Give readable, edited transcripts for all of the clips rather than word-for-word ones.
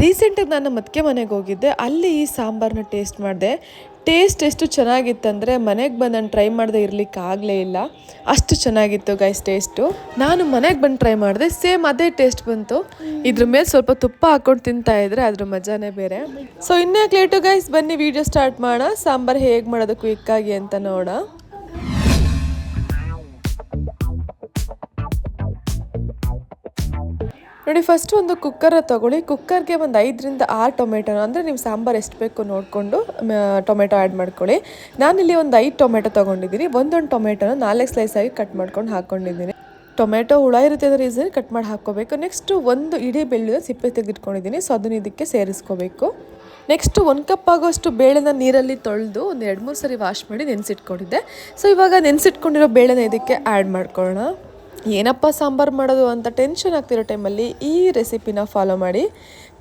ರೀಸೆಂಟಾಗಿ ನಾನು ಮತ್ಕೆ ಮನೆಗೆ ಹೋಗಿದ್ದೆ, ಅಲ್ಲಿ ಈ ಸಾಂಬಾರನ್ನ ಟೇಸ್ಟ್ ಮಾಡಿದೆ. ಟೇಸ್ಟ್ ಎಷ್ಟು ಚೆನ್ನಾಗಿತ್ತಂದರೆ ಮನೆಗೆ ಬಂದು ನಾನು ಟ್ರೈ ಮಾಡದೆ ಇರಲಿಕ್ಕೆ ಆಗಲೇ ಇಲ್ಲ, ಅಷ್ಟು ಚೆನ್ನಾಗಿತ್ತು ಗೈಸ್ ಟೇಸ್ಟು. ನಾನು ಮನೆಗೆ ಬಂದು ಟ್ರೈ ಮಾಡಿದೆ, ಸೇಮ್ ಅದೇ ಟೇಸ್ಟ್ ಬಂತು. ಇದ್ರ ಮೇಲೆ ಸ್ವಲ್ಪ ತುಪ್ಪ ಹಾಕ್ಕೊಂಡು ತಿಂತಾ ಇದ್ರೆ ಅದ್ರ ಮಜಾನೇ ಬೇರೆ. ಸೊ ಇನ್ಯಾಕೆ ಲೇಟು ಗೈಸ್, ಬನ್ನಿ ವಿಡಿಯೋ ಸ್ಟಾರ್ಟ್ ಮಾಡೋಣ. ಸಾಂಬಾರು ಹೇಗೆ ಮಾಡೋದು ಕ್ವಿಕ್ಕಾಗಿ ಅಂತ ನೋಡ. ನೋಡಿ, ಫಸ್ಟ್ ಒಂದು ಕುಕ್ಕರ್ ತೊಗೊಳ್ಳಿ. ಕುಕ್ಕರ್ಗೆ ಒಂದು 5ರಿಂದ 6 ಟೊಮೆಟೊ, ಅಂದರೆ ನಿಮ್ಮ ಸಾಂಬಾರು ಎಷ್ಟು ಬೇಕು ನೋಡಿಕೊಂಡು ಟೊಮೆಟೊ ಆ್ಯಡ್ ಮಾಡ್ಕೊಳ್ಳಿ. ನಾನಿಲ್ಲಿ ಒಂದು 5 ಟೊಮೆಟೊ ತೊಗೊಂಡಿದ್ದೀನಿ. ಒಂದೊಂದು ಟೊಮೆಟೊನ 4 ಸ್ಲೈಸಾಗಿ ಕಟ್ ಮಾಡ್ಕೊಂಡು ಹಾಕ್ಕೊಂಡಿದ್ದೀನಿ. ಟೊಮೆಟೊ ಹುಳ ಇರುತ್ತೆ ಅನ್ನೋ ರೀಸನ್ ಕಟ್ ಮಾಡಿ ಹಾಕ್ಕೋಬೇಕು. ನೆಕ್ಸ್ಟು ಒಂದು ಇಡೀ ಬೆಳ್ಳುಳ್ಳಿ ಸಿಪ್ಪೆ ತೆಗೆದಿಟ್ಕೊಂಡಿದ್ದೀನಿ, ಸೊ ಅದನ್ನು ಇದಕ್ಕೆ ಸೇರಿಸ್ಕೋಬೇಕು. ನೆಕ್ಸ್ಟು 1 ಕಪ್ ಆಗೋಷ್ಟು ಬೇಳೆನ ನೀರಲ್ಲಿ ತೊಳೆದು ಒಂದು 2-3 ಸರಿ ವಾಶ್ ಮಾಡಿ ನೆನೆಸಿಟ್ಕೊಂಡಿದ್ದೆ. ಸೊ ಇವಾಗ ನೆನೆಸಿಟ್ಕೊಂಡಿರೋ ಬೇಳೆನ ಇದಕ್ಕೆ ಆ್ಯಡ್ ಮಾಡ್ಕೊಳ್ಳೋಣ. ಏನಪ್ಪ ಸಾಂಬಾರು ಮಾಡೋದು ಅಂತ ಟೆನ್ಷನ್ ಆಗ್ತಿರೋ ಟೈಮಲ್ಲಿ ಈ ರೆಸಿಪಿನ ಫಾಲೋ ಮಾಡಿ.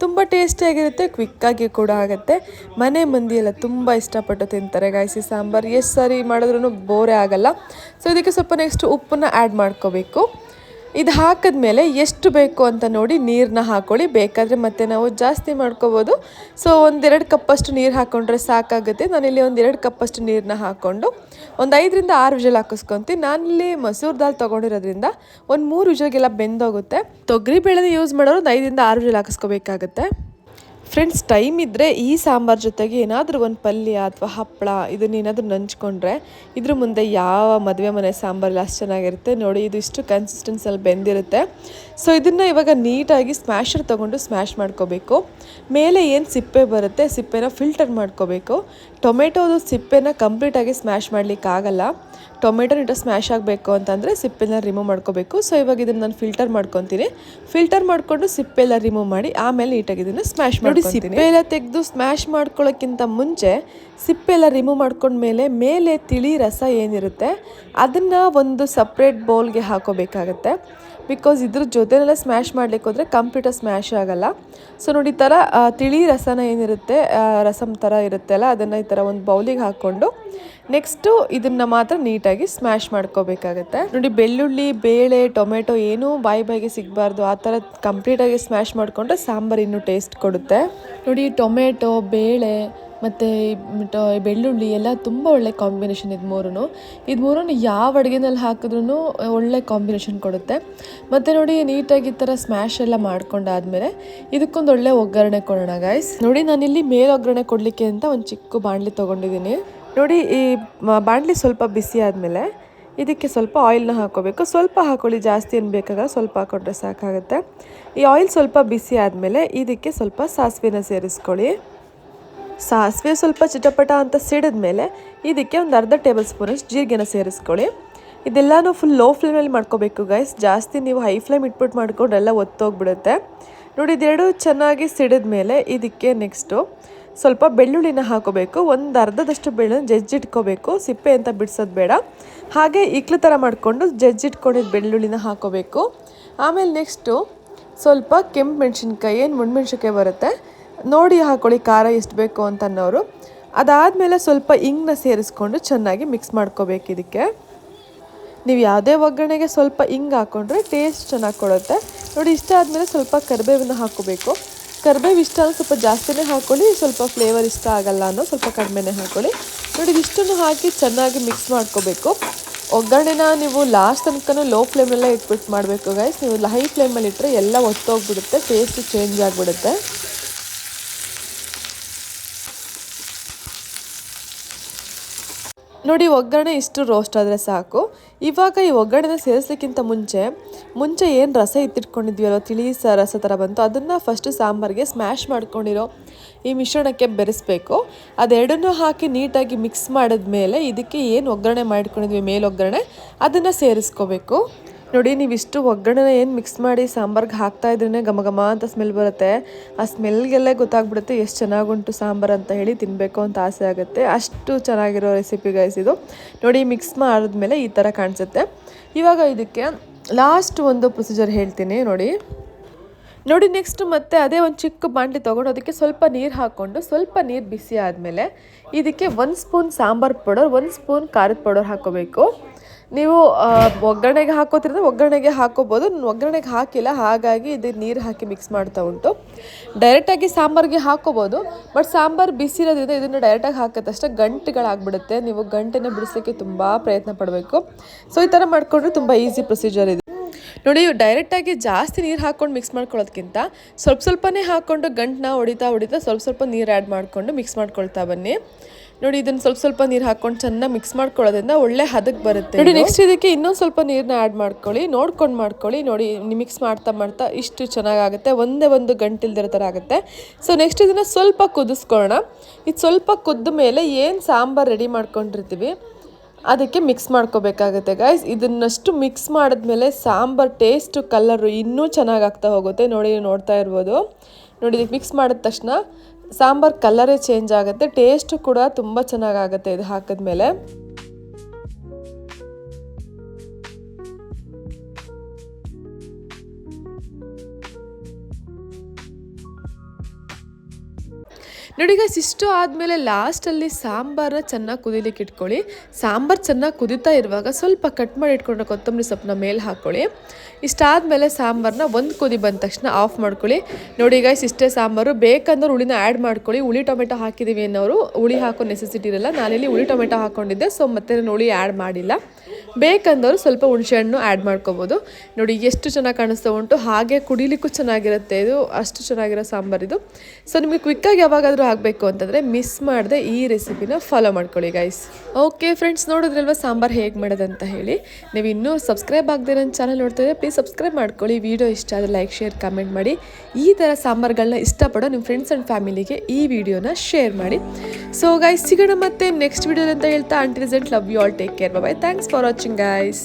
ತುಂಬ ಟೇಸ್ಟಿಯಾಗಿರುತ್ತೆ, ಕ್ವಿಕ್ಕಾಗಿ ಕೂಡ ಆಗುತ್ತೆ. ಮನೆ ಮಂದಿ ಎಲ್ಲ ತುಂಬ ಇಷ್ಟಪಟ್ಟು ತಿಂತಾರೆ ಗಾಯ್ಸ್ ಈ ಸಾಂಬಾರು. ಎಷ್ಟು ಸಾರಿ ಮಾಡಿದ್ರೂ ಬೋರೇ ಆಗಲ್ಲ. ಸೊ ಇದಕ್ಕೆ ಸ್ವಲ್ಪ ನೆಕ್ಸ್ಟ್ ಉಪ್ಪನ್ನ ಆ್ಯಡ್ ಮಾಡ್ಕೋಬೇಕು. ಇದು ಹಾಕಿದ್ಮೇಲೆ ಎಷ್ಟು ಬೇಕು ಅಂತ ನೋಡಿ ನೀರನ್ನ ಹಾಕ್ಕೊಳ್ಳಿ. ಬೇಕಾದರೆ ಮತ್ತೆ ನಾವು ಜಾಸ್ತಿ ಮಾಡ್ಕೋಬೋದು. ಸೊ 1-2 ಕಪ್ಪಷ್ಟು ನೀರು ಹಾಕ್ಕೊಂಡ್ರೆ ಸಾಕಾಗುತ್ತೆ. ನಾನಿಲ್ಲಿ 1-2 ಕಪ್ಪಷ್ಟು ನೀರನ್ನ ಹಾಕ್ಕೊಂಡು ಒಂದು 5ರಿಂದ 6 ವಿಷಲ್ ಹಾಕಿಸ್ಕೊತೀನಿ. ನಾನಿಲ್ಲಿ ಮಸೂರ್ ದಾಲ್ ತೊಗೊಂಡಿರೋದ್ರಿಂದ ಒಂದು 3 ವಿಷಲ್ಗೆಲ್ಲ ಬೆಂದೋಗುತ್ತೆ. ತೊಗರಿ ಬೇಳೆನ ಯೂಸ್ ಮಾಡೋರು ಒಂದು 5ರಿಂದ 6 ವಿಷಲ್ ಹಾಕಿಸ್ಕೋಬೇಕಾಗತ್ತೆ. ಫ್ರೆಂಡ್ಸ್, ಟೈಮ್ ಇದ್ದರೆ ಈ ಸಾಂಬಾರು ಜೊತೆಗೆ ಏನಾದರೂ ಒಂದು ಪಲ್ಯ ಅಥವಾ ಹಪ್ಪಳ ಇದನ್ನೇನಾದರೂ ನಂಚ್ಕೊಂಡ್ರೆ ಇದ್ರ ಮುಂದೆ ಯಾವ ಮದುವೆ ಮನೆ ಸಾಂಬಾರೆಲ್ಲ ಅಷ್ಟು ಚೆನ್ನಾಗಿರುತ್ತೆ. ನೋಡಿ, ಇದು ಇಷ್ಟು ಕನ್ಸಿಸ್ಟೆನ್ಸಲ್ಲಿ ಬೆಂದಿರುತ್ತೆ. ಸೊ ಇದನ್ನು ಇವಾಗ ನೀಟಾಗಿ ಸ್ಮ್ಯಾಶರ್ ತೊಗೊಂಡು ಸ್ಮ್ಯಾಶ್ ಮಾಡ್ಕೋಬೇಕು. ಮೇಲೆ ಏನು ಸಿಪ್ಪೆ ಬರುತ್ತೆ, ಸಿಪ್ಪೆನ ಫಿಲ್ಟರ್ ಮಾಡ್ಕೋಬೇಕು. ಟೊಮೆಟೋದು ಸಿಪ್ಪೆನ ಕಂಪ್ಲೀಟಾಗಿ ಸ್ಮ್ಯಾಶ್ ಮಾಡಲಿಕ್ಕಾಗಲ್ಲ. ಟೊಮೆಟೊ ನೀಟಾಗಿ ಸ್ಮ್ಯಾಶ್ ಆಗಬೇಕು ಅಂತಂದರೆ ಸಿಪ್ಪೆನ ರಿಮೂವ್ ಮಾಡ್ಕೋಬೇಕು. ಸೊ ಇವಾಗ ಇದನ್ನು ನಾನು ಫಿಲ್ಟರ್ ಮಾಡ್ಕೊತೀನಿ. ಫಿಲ್ಟರ್ ಮಾಡಿಕೊಂಡು ಸಿಪ್ಪೆ ಎಲ್ಲ ರಿಮೂವ್ ಮಾಡಿ ಆಮೇಲೆ ನೀಟಾಗಿ ಇದನ್ನು ಸ್ಮ್ಯಾಶ್ ಮಾಡಿ ಸಿಪ್ಪೆ ಎಲ್ಲ ತೆಗೆದು ಸ್ಮ್ಯಾಶ್ ಮಾಡ್ಕೊಳ್ಳೋಕ್ಕಿಂತ ಮುಂಚೆ ಸಿಪ್ಪೆ ಎಲ್ಲ ರಿಮೂವ್ ಮಾಡ್ಕೊಂಡ್ಮೇಲೆ ಮೇಲೆ ತಿಳಿ ರಸ ಏನಿರುತ್ತೆ ಅದನ್ನು ಒಂದು ಸಪ್ರೇಟ್ ಬೌಲ್ಗೆ ಹಾಕೋಬೇಕಾಗತ್ತೆ. ಬಿಕಾಸ್ ಇದ್ರ ಜೊತೆನೆಲ್ಲ ಸ್ಮ್ಯಾಶ್ ಮಾಡ್ಲಿಕ್ಕೆ ಹೋದರೆ ಕಂಪ್ಲೀಟಾಗಿ ಸ್ಮ್ಯಾಶ್ ಆಗೋಲ್ಲ. ಸೊ ನೋಡಿ, ಈ ಥರ ತಿಳಿ ರಸನ ಏನಿರುತ್ತೆ, ರಸಮ್ ಥರ ಇರುತ್ತೆ ಅಲ್ಲ, ಅದನ್ನು ಈ ಥರ ಒಂದು ಬೌಲಿಗೆ ಹಾಕ್ಕೊಂಡು ನೆಕ್ಸ್ಟು ಇದನ್ನು ಮಾತ್ರ ನೀಟಾಗಿ ಸ್ಮ್ಯಾಶ್ ಮಾಡ್ಕೋಬೇಕಾಗತ್ತೆ. ನೋಡಿ, ಬೆಳ್ಳುಳ್ಳಿ, ಬೇಳೆ, ಟೊಮೆಟೊ ಏನೂ ಬಾಯಿಗೆ ಸಿಗಬಾರ್ದು. ಆ ಥರ ಕಂಪ್ಲೀಟಾಗಿ ಸ್ಮ್ಯಾಶ್ ಮಾಡಿಕೊಂಡ್ರೆ ಸಾಂಬಾರು ಇನ್ನೂ ಟೇಸ್ಟ್ ಕೊಡುತ್ತೆ. ನೋಡಿ, ಟೊಮೆಟೊ, ಬೇಳೆ ಮತ್ತು ಬೆಳ್ಳುಳ್ಳಿ ಎಲ್ಲ ತುಂಬ ಒಳ್ಳೆ ಕಾಂಬಿನೇಷನ್. ಇದು ಮೂರನ್ನು ಯಾವ ಅಡುಗೆನಲ್ಲಿ ಹಾಕಿದ್ರೂ ಒಳ್ಳೆ ಕಾಂಬಿನೇಷನ್ ಕೊಡುತ್ತೆ. ಮತ್ತು ನೋಡಿ, ನೀಟಾಗಿ ಈ ಥರ ಸ್ಮ್ಯಾಶ್ ಎಲ್ಲ ಮಾಡ್ಕೊಂಡಾದ್ಮೇಲೆ ಇದಕ್ಕೊಂದು ಒಳ್ಳೆ ಒಗ್ಗರಣೆ ಕೊಡೋಣ ಗಾಯ್ಸ್. ನೋಡಿ, ನಾನಿಲ್ಲಿ ಮೇಲೆ ಒಗ್ಗರಣೆ ಕೊಡಲಿಕ್ಕೆ ಅಂತ ಒಂದು ಚಿಕ್ಕ ಬಾಣಲಿ ತೊಗೊಂಡಿದ್ದೀನಿ. ನೋಡಿ, ಈ ಬಾಣಲಿ ಸ್ವಲ್ಪ ಬಿಸಿ ಆದಮೇಲೆ ಇದಕ್ಕೆ ಸ್ವಲ್ಪ ಆಯಿಲ್ನ ಹಾಕ್ಕೋಬೇಕು. ಸ್ವಲ್ಪ ಹಾಕ್ಕೊಳ್ಳಿ, ಜಾಸ್ತಿ ಏನು ಬೇಕಾಗಲ್ಲ, ಸ್ವಲ್ಪ ಹಾಕ್ಕೊಂಡ್ರೆ ಸಾಕಾಗುತ್ತೆ. ಈ ಆಯಿಲ್ ಸ್ವಲ್ಪ ಬಿಸಿ ಆದಮೇಲೆ ಇದಕ್ಕೆ ಸ್ವಲ್ಪ ಸಾಸಿವೆನ ಸೇರಿಸ್ಕೊಳ್ಳಿ. ಸಾಸಿವೆ ಸ್ವಲ್ಪ ಚಿಟಪಟ ಅಂತ ಸಿಡಿದ್ಮೇಲೆ ಇದಕ್ಕೆ ಒಂದು ಅರ್ಧ ಟೇಬಲ್ ಸ್ಪೂನಷ್ಟು ಜೀರಿಗೆನ ಸೇರಿಸ್ಕೊಳ್ಳಿ. ಇದೆಲ್ಲನೂ ಫುಲ್ ಲೋ ಫ್ಲೇಮಲ್ಲಿ ಮಾಡ್ಕೋಬೇಕು ಗೈಸ್. ಜಾಸ್ತಿ ನೀವು ಹೈ ಫ್ಲೇಮ್ ಇಟ್ಬಿಟ್ಟು ಮಾಡ್ಕೊಂಡ್ರೆಲ್ಲ ಒತ್ತೋಗ್ಬಿಡುತ್ತೆ. ನೋಡಿ, ಇದೆರಡು ಚೆನ್ನಾಗಿ ಸಿಡಿದ್ಮೇಲೆ ಇದಕ್ಕೆ ನೆಕ್ಸ್ಟು ಸ್ವಲ್ಪ ಬೆಳ್ಳುಳ್ಳಿನ ಹಾಕೋಬೇಕು. ಒಂದು ಅರ್ಧದಷ್ಟು ಬೆಳ್ಳುಳ್ಳಿ ಜಜ್ಜಿಟ್ಕೋಬೇಕು, ಸಿಪ್ಪೆ ಅಂತ ಬಿಡಿಸೋದು ಬೇಡ. ಹಾಗೆ ಇಕ್ಲು ಥರ ಮಾಡಿಕೊಂಡು ಜಜ್ಜಿಟ್ಕೊಂಡಿದ್ದು ಬೆಳ್ಳುಳ್ಳಿನ ಹಾಕೋಬೇಕು. ಆಮೇಲೆ ನೆಕ್ಸ್ಟು ಸ್ವಲ್ಪ ಕೆಂಪು ಮೆಣಸಿನ್ಕಾಯಿ, ಏನು ಮುಳ್ಮೆಣ್ಸಿನ್ಕಾಯಿ ಬರುತ್ತೆ ನೋಡಿ ಹಾಕ್ಕೊಳ್ಳಿ, ಖಾರ ಎಷ್ಟು ಬೇಕು ಅಂತ ಅನ್ನೋರು. ಅದಾದಮೇಲೆ ಸ್ವಲ್ಪ ಇಂಗನ್ನ ಸೇರಿಸ್ಕೊಂಡು ಚೆನ್ನಾಗಿ ಮಿಕ್ಸ್ ಮಾಡ್ಕೋಬೇಕು. ಇದಕ್ಕೆ ನೀವು ಯಾವುದೇ ಒಗ್ಗರಣೆಗೆ ಸ್ವಲ್ಪ ಇಂಗು ಹಾಕ್ಕೊಂಡ್ರೆ ಟೇಸ್ಟ್ ಚೆನ್ನಾಗಿ ಕೊಡುತ್ತೆ. ನೋಡಿ, ಇಷ್ಟ ಆದಮೇಲೆ ಸ್ವಲ್ಪ ಕರಿಬೇವನ್ನ ಹಾಕ್ಕೋಬೇಕು. ಕರಿಬೇವು ಇಷ್ಟ ಅನ್ನೋ ಸ್ವಲ್ಪ ಜಾಸ್ತಿನೇ ಹಾಕ್ಕೊಳ್ಳಿ, ಸ್ವಲ್ಪ ಫ್ಲೇವರ್ ಇಷ್ಟ ಆಗಲ್ಲ ಅನ್ನೋ ಸ್ವಲ್ಪ ಕಡಿಮೆನೇ ಹಾಕ್ಕೊಳ್ಳಿ. ನೋಡಿ, ಇಷ್ಟನ್ನು ಹಾಕಿ ಚೆನ್ನಾಗಿ ಮಿಕ್ಸ್ ಮಾಡ್ಕೋಬೇಕು. ಒಗ್ಗರಣೆನ ನೀವು ಲಾಸ್ಟ್ ತನಕ ಲೋ ಫ್ಲೇಮಲ್ಲೇ ಇಟ್ಬಿಟ್ಟು ಮಾಡಬೇಕು ಗೈಸ್. ನೀವು ಹೈ ಫ್ಲೇಮಲ್ಲಿ ಇಟ್ಟರೆ ಎಲ್ಲ ಒತ್ತೋಗ್ಬಿಡುತ್ತೆ, ಟೇಸ್ಟ್ ಚೇಂಜ್ ಆಗಿಬಿಡುತ್ತೆ. ನೋಡಿ, ಒಗ್ಗರಣೆ ಇಷ್ಟು ರೋಸ್ಟ್ ಆದರೆ ಸಾಕು. ಇವಾಗ ಈ ಒಗ್ಗರಣೆನ ಸೇರಿಸ್ಲಿಕ್ಕಿಂತ ಮುಂಚೆ ಏನು ರಸ ಎತ್ತಿಟ್ಕೊಂಡಿದ್ವಿಯಲ್ಲ, ತಿಳಿ ರಸ ಥರ ಬಂತು, ಅದನ್ನು ಫಸ್ಟು ಸಾಂಬಾರಿಗೆ ಸ್ಮ್ಯಾಶ್ ಮಾಡ್ಕೊಂಡಿರೋ ಈ ಮಿಶ್ರಣಕ್ಕೆ ಬೆರೆಸಬೇಕು. ಅದೆರಡನ್ನೂ ಹಾಕಿ ನೀಟಾಗಿ ಮಿಕ್ಸ್ ಮಾಡಿದ್ಮೇಲೆ ಇದಕ್ಕೆ ಏನು ಒಗ್ಗರಣೆ ಮಾಡಿಟ್ಕೊಂಡಿದ್ವಿ ಮೇಲೊಗ್ಗರಣೆ ಅದನ್ನು ಸೇರಿಸ್ಕೋಬೇಕು. ನೋಡಿ, ನೀವಿಷ್ಟು ಒಗ್ಗರಣೆನ ಏನು ಮಿಕ್ಸ್ ಮಾಡಿ ಸಾಂಬಾರ್ಗೆ ಹಾಕ್ತಾ ಇದ್ರೇ ಘಮ ಅಂತ ಸ್ಮೆಲ್ ಬರುತ್ತೆ. ಆ ಸ್ಮೆಲ್ಗೆಲ್ಲೇ ಗೊತ್ತಾಗ್ಬಿಡುತ್ತೆ ಎಷ್ಟು ಚೆನ್ನಾಗುಂಟು ಸಾಂಬಾರು ಅಂತ ಹೇಳಿ ತಿನ್ನಬೇಕು ಅಂತ ಆಸೆ ಆಗುತ್ತೆ. ಅಷ್ಟು ಚೆನ್ನಾಗಿರೋ ರೆಸಿಪಿ ಗೈಸ್ ಇದು. ನೋಡಿ, ಮಿಕ್ಸ್ ಮಾಡಿದ್ಮೇಲೆ ಈ ಥರ ಕಾಣಿಸುತ್ತೆ. ಇವಾಗ ಇದಕ್ಕೆ ಲಾಸ್ಟ್ ಒಂದು ಪ್ರೊಸೀಜರ್ ಹೇಳ್ತೀನಿ ನೋಡಿ. ನೆಕ್ಸ್ಟ್ ಮತ್ತೆ ಅದೇ ಒಂದು ಚಿಕ್ಕ ಬಾಣಲಿ ತೊಗೊಂಡು ಅದಕ್ಕೆ ಸ್ವಲ್ಪ ನೀರು ಹಾಕ್ಕೊಂಡು ಸ್ವಲ್ಪ ನೀರು ಬಿಸಿ ಆದಮೇಲೆ ಇದಕ್ಕೆ 1 ಸ್ಪೂನ್ ಸಾಂಬಾರು ಪೌಡರ್, 1 ಸ್ಪೂನ್ ಖಾರದ ಪೌಡರ್ ಹಾಕ್ಕೋಬೇಕು. ನೀವು ಒಗ್ಗರಣೆಗೆ ಹಾಕೋತಿದ್ರೆ ಒಗ್ಗರಣೆಗೆ ಹಾಕೋಬೋದು. ನಾನು ಒಗ್ಗರಣೆಗೆ ಹಾಕಿಲ್ಲ, ಹಾಗಾಗಿ ಇದು ನೀರು ಹಾಕಿ ಮಿಕ್ಸ್ ಮಾಡ್ತಾ ಉಂಟು. ಡೈರೆಕ್ಟಾಗಿ ಸಾಂಬಾರಿಗೆ ಹಾಕೋಬೋದು, ಬಟ್ ಸಾಂಬಾರು ಬಿಸಿ ಇರೋದ್ರಿಂದ ಇದನ್ನು ಡೈರೆಕ್ಟಾಗಿ ಹಾಕೋದಷ್ಟೇ ಗಂಟುಗಳಾಗ್ಬಿಡುತ್ತೆ. ನೀವು ಗಂಟನ್ನು ಬಿಡಿಸೋಕ್ಕೆ ತುಂಬ ಪ್ರಯತ್ನ ಪಡಬೇಕು. ಸೊ ಈ ಥರ ಮಾಡಿಕೊಂಡ್ರೆ ತುಂಬ ಈಸಿ ಪ್ರೊಸೀಜರ್ ಇದೆ ನೋಡಿ. ಡೈರೆಕ್ಟಾಗಿ ಜಾಸ್ತಿ ನೀರು ಹಾಕ್ಕೊಂಡು ಮಿಕ್ಸ್ ಮಾಡ್ಕೊಳ್ಳೋದಕ್ಕಿಂತ ಸ್ವಲ್ಪನೇ ಹಾಕ್ಕೊಂಡು ಗಂಟನ್ನ ಹೊಡಿತಾ ಸ್ವಲ್ಪ ನೀರು ಆ್ಯಡ್ ಮಾಡಿಕೊಂಡು ಮಿಕ್ಸ್ ಮಾಡ್ಕೊಳ್ತಾ ಬನ್ನಿ. ನೋಡಿ, ಇದನ್ನು ಸ್ವಲ್ಪ ನೀರು ಹಾಕ್ಕೊಂಡು ಚೆನ್ನಾಗಿ ಮಿಕ್ಸ್ ಮಾಡ್ಕೊಳ್ಳೋದ್ರಿಂದ ಒಳ್ಳೆ ಹದಕ್ಕೆ ಬರುತ್ತೆ ನೋಡಿ. ನೆಕ್ಸ್ಟ್ ಇದಕ್ಕೆ ಇನ್ನೊಂದು ಸ್ವಲ್ಪ ನೀರನ್ನ ಆ್ಯಡ್ ಮಾಡ್ಕೊಳ್ಳಿ, ನೋಡ್ಕೊಂಡು ಮಾಡ್ಕೊಳ್ಳಿ. ನೋಡಿ, ಮಿಕ್ಸ್ ಮಾಡ್ತಾ ಇಷ್ಟು ಚೆನ್ನಾಗಾಗುತ್ತೆ, ಒಂದೇ ಒಂದು ಗಂಟಿಲ್ದಿರೋ ಥರ ಆಗುತ್ತೆ. ಸೊ ನೆಕ್ಸ್ಟ್ ಇದನ್ನು ಸ್ವಲ್ಪ ಕುದಿಸ್ಕೊಳ್ಳೋಣ. ಇದು ಸ್ವಲ್ಪ ಕುದ್ದ ಮೇಲೆ ಏನು ಸಾಂಬಾರು ರೆಡಿ ಮಾಡ್ಕೊಂಡಿರ್ತೀವಿ ಅದಕ್ಕೆ ಮಿಕ್ಸ್ ಮಾಡ್ಕೋಬೇಕಾಗುತ್ತೆ ಗೈಸ್. ಇದನ್ನಷ್ಟು ಮಿಕ್ಸ್ ಮಾಡಿದ್ಮೇಲೆ ಸಾಂಬಾರು ಟೇಸ್ಟು ಕಲರು ಇನ್ನೂ ಚೆನ್ನಾಗಿ ಆಗ್ತಾ ಹೋಗುತ್ತೆ. ನೋಡಿ, ನೋಡ್ತಾ ಇರ್ಬೋದು. ನೋಡಿ, ಇದಕ್ಕೆ ಮಿಕ್ಸ್ ಮಾಡಿದ ತಕ್ಷಣ ಸಾಂಬಾರು ಕಲರೇ ಚೇಂಜ್ ಆಗುತ್ತೆ, ಟೇಸ್ಟು ಕೂಡ ತುಂಬ ಚೆನ್ನಾಗಾಗುತ್ತೆ ಇದು ಹಾಕಿದ್ಮೇಲೆ. ನೋಡಿ ಗೈಸ್, ಇಷ್ಟು ಆದಮೇಲೆ ಲಾಸ್ಟಲ್ಲಿ ಸಾಂಬಾರನ್ನ ಚೆನ್ನಾಗಿ ಕುದಿಲಿಕ್ಕೆ ಇಟ್ಕೊಳ್ಳಿ. ಸಾಂಬಾರು ಚೆನ್ನಾಗಿ ಕುದೀತಾ ಇರುವಾಗ ಸ್ವಲ್ಪ ಕಟ್ ಮಾಡಿ ಇಟ್ಕೊಂಡ್ರೆ ಕೊತ್ತಂಬರಿ ಸೊಪ್ಪನ್ನ ಮೇಲೆ ಹಾಕ್ಕೊಳ್ಳಿ. ಇಷ್ಟಾದಮೇಲೆ ಸಾಂಬಾರನ್ನ ಒಂದು ಕುದಿ ಬಂದ ತಕ್ಷಣ ಆಫ್ ಮಾಡ್ಕೊಳ್ಳಿ. ನೋಡಿ ಗೈಸ್, ಇಷ್ಟೇ ಸಾಂಬಾರು. ಬೇಕಂದ್ರೆ ಹುಳಿನ ಆ್ಯಡ್ ಮಾಡ್ಕೊಳ್ಳಿ. ಹುಳಿ ಟೊಮೆಟೊ ಹಾಕಿದ್ದೀವಿ ಅನ್ನೋರು ಹುಳಿ ಹಾಕೋ ನೆಸೆಸಿಟಿ ಇರಲ್ಲ. ನಾನಿಲ್ಲಿ ಹುಳಿ ಟೊಮೆಟೊ ಹಾಕ್ಕೊಂಡಿದ್ದೆ, ಸೊ ಮತ್ತೆ ನಾನು ಹುಳಿ ಆ್ಯಡ್ ಮಾಡಿಲ್ಲ. ಬೇಕಂದವರು ಸ್ವಲ್ಪ ಹುಣಸೆಹಣ್ಣು ಆ್ಯಡ್ ಮಾಡ್ಕೋಬೋದು. ನೋಡಿ ಎಷ್ಟು ಚೆನ್ನಾಗಿ ಕಾಣಿಸ್ತಾ ಉಂಟು, ಹಾಗೆ ಕುಡಿಲಿಕ್ಕೂ ಚೆನ್ನಾಗಿರುತ್ತೆ. ಇದು ಅಷ್ಟು ಚೆನ್ನಾಗಿರೋ ಸಾಂಬಾರಿದು. ಸೊ ನಿಮಗೆ ಕ್ವಿಕ್ಕಾಗಿ ಯಾವಾಗಾದರೂ ಆಗಬೇಕು ಅಂತಂದರೆ ಮಿಸ್ ಮಾಡದೆ ಈ ರೆಸಿಪಿನ ಫಾಲೋ ಮಾಡ್ಕೊಳ್ಳಿ ಗೈಸ್. ಓಕೆ ಫ್ರೆಂಡ್ಸ್, ನೋಡಿದ್ರಲ್ವ ಸಾಂಬಾರು ಹೇಗೆ ಮಾಡೋದಂತ ಹೇಳಿ. ನೀವು ಇನ್ನೂ ಸಬ್ಸ್ಕ್ರೈಬ್ ಆಗದೆ ನನ್ನ ಚಾನಲ್ ನೋಡ್ತಾ ಇದ್ದರೆ ಪ್ಲೀಸ್ ಸಬ್ಸ್ಕ್ರೈಬ್ ಮಾಡ್ಕೊಳ್ಳಿ. ವಿಡಿಯೋ ಇಷ್ಟ ಆದರೆ ಲೈಕ್, ಶೇರ್, ಕಮೆಂಟ್ ಮಾಡಿ. ಈ ಥರ ಸಾಂಬಾರುಗಳನ್ನ ಇಷ್ಟಪಡೋ ನಿಮ್ಮ ಫ್ರೆಂಡ್ಸ್ ಆ್ಯಂಡ್ ಫ್ಯಾಮಿಲಿಗೆ ಈ ವಿಡಿಯೋನ ಶೇರ್ ಮಾಡಿ. ಸೊ ಗೈಸ್, ಸಿಗೋಣ ಮತ್ತೆ ನೆಕ್ಸ್ಟ್ ವಿಡಿಯೋದಲ್ಲಿ ಅಂತ ಹೇಳ್ತಾ, until then love you all, take care, bye. Thanks for watching guys.